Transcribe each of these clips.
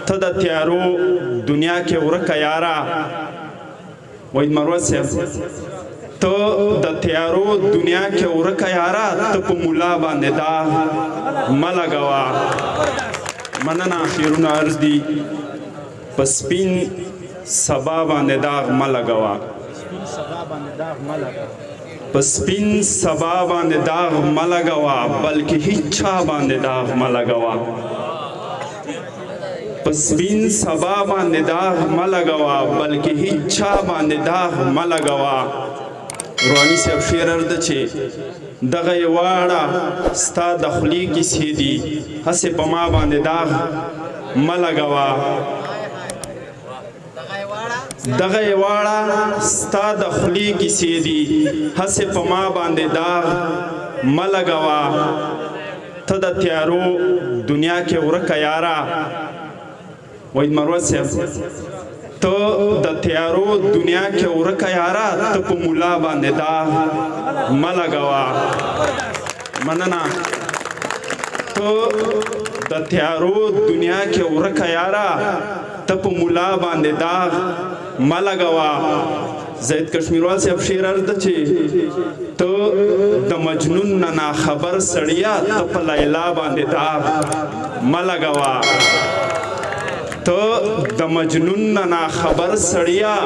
ته د تیارو دنیا کې ورکه یاره وحید مروت صاحب ته د تیارو دنیا کې ورکه یاره ته په ملا باندې داغ مه لګوه مننه شعرونه عرض دي په سپین سبا باندې داغ مه لګوه په سپین سبا باندې داغ مه لګوه بلکې هیڅ چا باندې داغ مه لګوه په سپین سبا باندې داغ مه لګوه بلکې هیڅ چا باندې داغ مه لګوه روحاني صاحب شعر عرض چې دغه یې واړه ستا د خولې کیسې دي هسې په ما باندې داغ مه لګوه دغه یې واړه ستا د خولې کیسې دي هسې په ما باندې داغ مه لګوه ته د تیارو دنیا کې ورکه یاره وحید مروت صاحب ته د تیارو دنیا کې ورکه یاره ته په ملا باندې داغ مه لګوه مننه ته د تیارو دنیا کې ورکه یاره ته په ملا باندې داغ مه لګوه زید کشمیروال صاحب شعر عرض ده چې ته د مجنون نه ناخبر سړیه ته په لیلا باندې داغ مه لګوه ته د مجنون نه ناخبر سړیه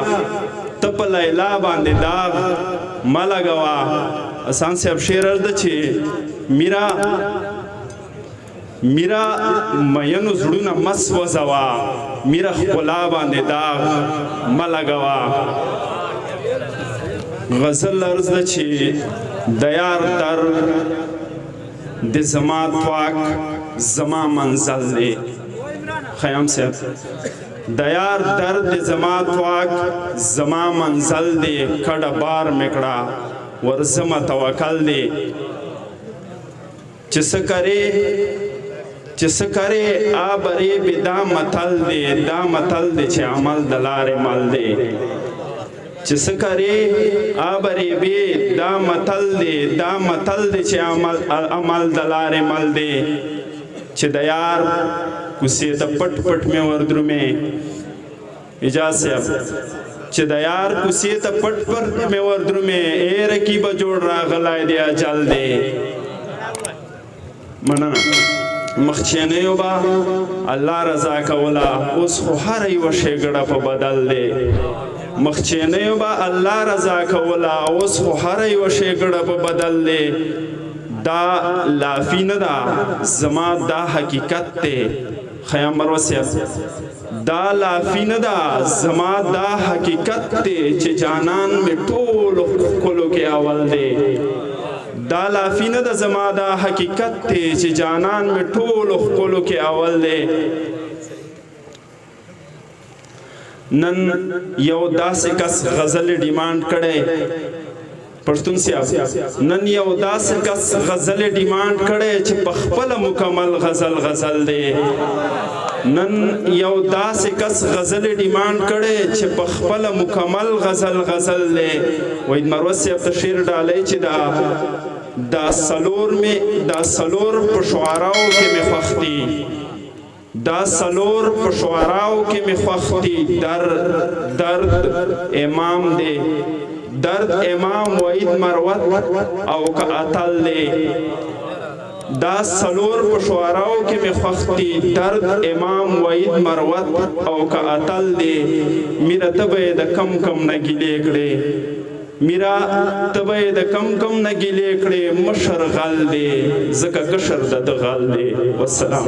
ته په لیلا باندې داغ مه لګوه احسان صاحب شعر عرض ده چې میرا مینو زړونه مه سوځوه میرا ښکلا باندې داغ مه لګوه غزل عرض ده چې د یار در د زما تواک زما منزل دی خیام صاحب د یار در د زما تواک زما منزل دی کډه بار میکړه ورزما توکل دی چې څه کرے آبری بی دا متل دی چې عمل د لارې مل دی چې څه کرے آبری بی دا متل دی چې عمل د لارې مل دی چې د یار کوڅې ته پټ پټ مې وردرومې اجاز صاحب چې د یار کوڅې ته پټ پټ مې وردرومې ای رقیبه جوړ راغلی دی اجل دی مننه مخچینیو با الله رضا کولا اوس خو هر یوه ښېګړه په بدل دی مخچینیو با الله رضا کولا اوس خو هر یوه ښېګړه په بدل دی دا لافي نه ده زما دا حقیقت دی خیام مروت صاحب دا لافي نه ده زما دا حقیقت دی چې جانان مې ټولو ښکلو کې اول دی دا لافي نه ده زما دا حقیقت دی چې جانان مې ټولو ښکلو کې اول دی نن یو داسې کس غزل ډیمانډ کړی پښتون صاحب نن یو داسې کس غزل ډیمانډ کړی چې په خپله مکمل غزل دی نن یو داسې کس غزل ډیمانډ کړی چې په خپله مکمل غزل دی وحید مروت صاحب ته شعر ډالۍ چې دا سلور په شعراو کې مې خوښ دي دا سلور په شعراو کې مې خوښ دي درد امام دی درد امام وحید مروت او که اتل دی دا سلور په شعراو کې مې خوښ دي درد امام وحید مروت او که اتل دی میره ته به یې د کم نه ګیلې کړې میرا تبه د کم نه ګیلې کړې مشر غل دی ځکه کشر د غل دی والسلام